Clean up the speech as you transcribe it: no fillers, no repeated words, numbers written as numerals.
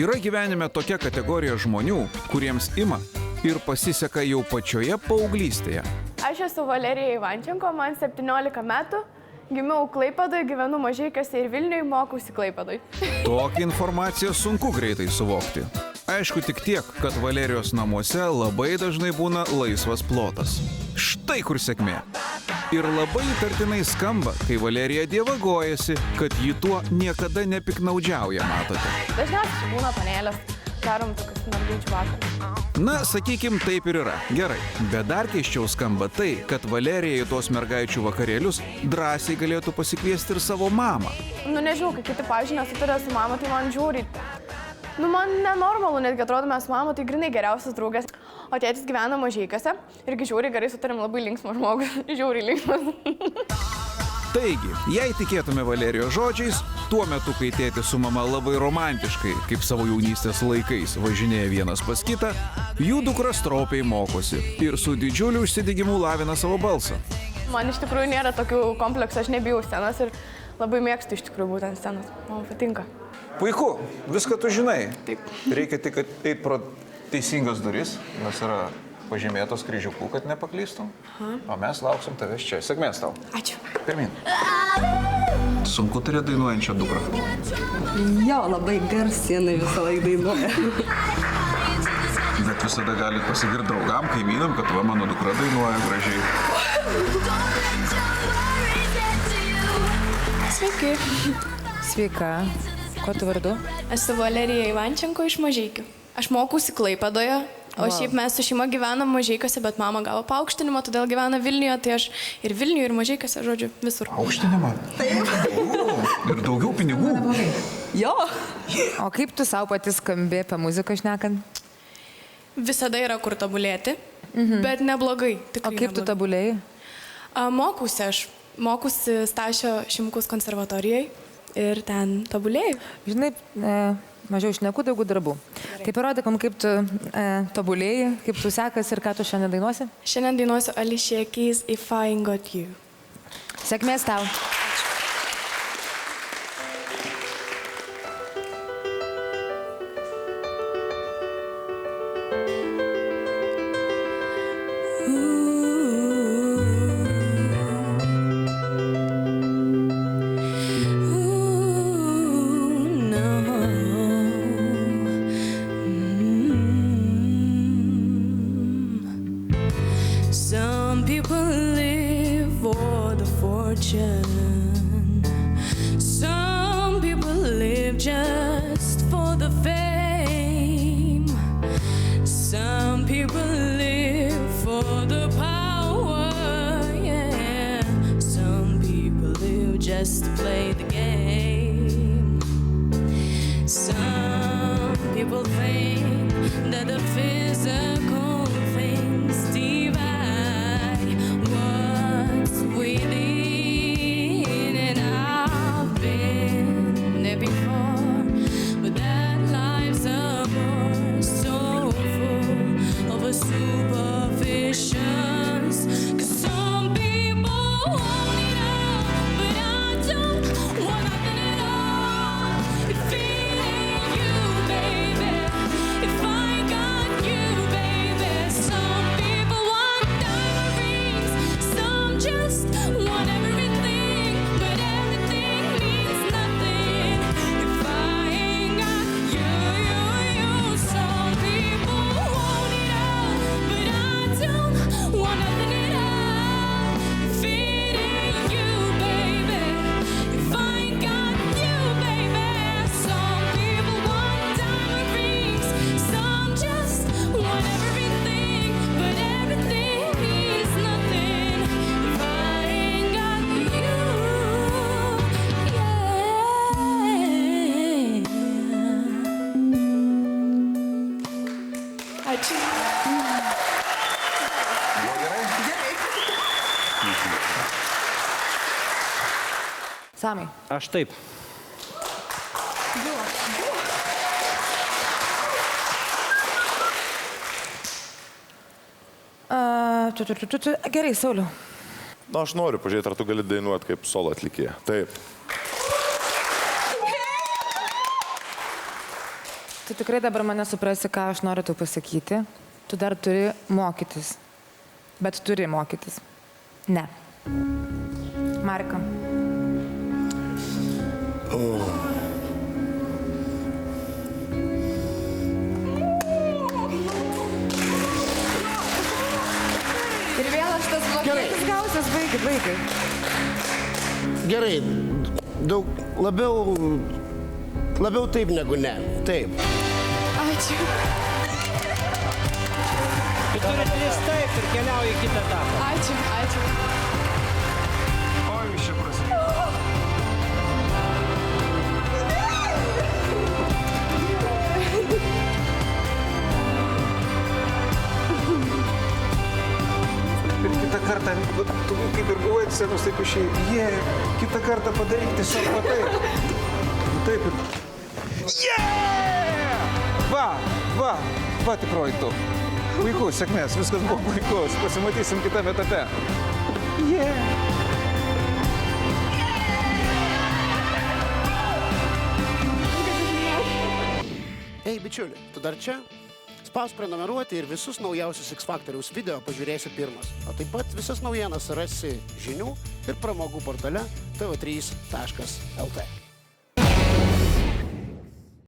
Yra gyvenime tokia kategorija žmonių, kuriems ima ir pasiseka jau pačioje paauglystėje. Aš esu Valerija Ivančenko, man 17 metų, gimiau Klaipėdoje, gyvenu Mažeikiuose ir Vilniuje, mokausi Klaipėdoje. Tokią informaciją sunku greitai suvokti. Aišku tik tiek, kad Valerijos namuose labai dažnai būna laisvas plotas. Štai kur sėkmė. Ir labai įtartinai skamba, kai Valerija dievagojasi, kad ji tuo niekada nepiknaudžiauja, matote. Dažniausiai būna panelės, darom tokius mergaičių vakarus. Na, sakykim, taip ir yra. Gerai. Bet dar keisčiau skamba tai, kad Valerija į tuos mergaičių vakarėlius drąsiai galėtų pasikviesti ir savo mamą. Nežinau, kai kiti, pavyzdžiui, nesutarė su mama, tai man žiūri. Man nenormalu, netgi atrodo, mes su mama tai grinai geriausias draugas. O tėtis gyvena Mažeikiuose irgi žiūri, gerai sutarėm, labai linksmas žmogus, žiūri linksmas. Taigi, jei tikėtume Valerijos žodžiais, tuo metu, kai tėtis su mama labai romantiškai, kaip savo jaunystės laikais, važinėja vienas pas kitą, jų dukra stropiai mokosi ir su didžiuliu užsidegimu lavina savo balsą. Man iš tikrųjų nėra tokių kompleksų, aš nebijau scenos ir labai mėgstu iš tikrųjų būtent scenos. Man patinka. Puiku, viską tu žinai. Taip. Reikia tik eiti pro teisingas duris, nes yra pažymėtos kryžiuku, kad nepaklystum. O mes lauksim tavęs čia. Sėkmės tau. Ačiū. Pirmin. Sunku turėti dainuojančią dukrą. Jo, labai garsiai jinai visą laiką dainuoja. Bet visada galit pasigirti draugam, kaimynam, kad va mano dukra dainuoja gražiai. Sveiki. Sveika. Ko tu vardu? Esu Valerija Ivančenko iš Mažeikių. Aš mokausi Klaipėdoje, o šiaip mes su šeima gyvenam Mažeikiuose, bet mama gavo paaukštinimą, todėl gyvena Vilniuje, tai aš ir Vilniuje, ir Mažeikiuose, žodžiu, visur. Aukštinimą? Taip. Ir daugiau pinigų? Jo. O kaip tu savo pati skambi apie muziką šnekant? Visada yra kur tobulėti, bet neblogai. O kaip tu tobulėjai? Mokausi Stasio Šimkaus konservatorijai ir ten tobulėjau. Žinai, mažiau šneku, daugiau darbų. Tai parodykom, kaip tu tobulėjai, kaip tu sekas ir ką tu šiandien dainuosi? Šiandien dainuosiu Alicia Keys If I Ain't Got You. Sėkmės tau. Some people live for the fortune. Some people live just for the fame. Some people live for the power, yeah. Some people live just to play the game. Some people think that the physical things divide what's within, and I've been there before, but that life's a bore so full of superstitions. 'Cause some people want it all, but I don't want nothing at all. If it ain't you, baby, if I ain't got you, baby. Some people want diamond rings, some just want everything, but everything means nothing if I ain't got you, you. Some people want it all, but I don't want nothing at all. If it ain't you, baby, if I ain't got you, baby. Some people want diamond rings, some just want everything, but everything means nothing if I ain't got you, yeah. Ačiū. Samai. Aš taip. Gerai, Sauliau. Na, aš noriu pažiūrėti, ar tu gali dainuoti kaip solo atlikėja. Taip. Tu tikrai dabar mane suprasi, ką aš noriu tau pasakyti. Tu dar turi mokytis. Bet turi mokytis. Ne. Marika. Ir vėl aš tas blokėtis gausias, vaikai. Gerai, daug labiau taip negu ne. Taip. Ačiū. Tu turi 3 taip ir keliauji į kitą etapą. Ačiū. O jūs čia prasidėjo. Ir kitą kartą, tu kaip ir buvai scenos, taip išėjai. Kitą kartą padaryk tiesiog taip. Taip ir... Va tikroji tu. Puiku, sėkmės, viskas buvo puikus. Pasimatysim kitame etape. Ei, bičiuli, tu dar čia? Spausk prenumeruoti ir visus naujausius X Faktoriaus video pažiūrėsi pirmas. O taip pat visas naujienas rasi žinių ir pramogų portale tv3.lt.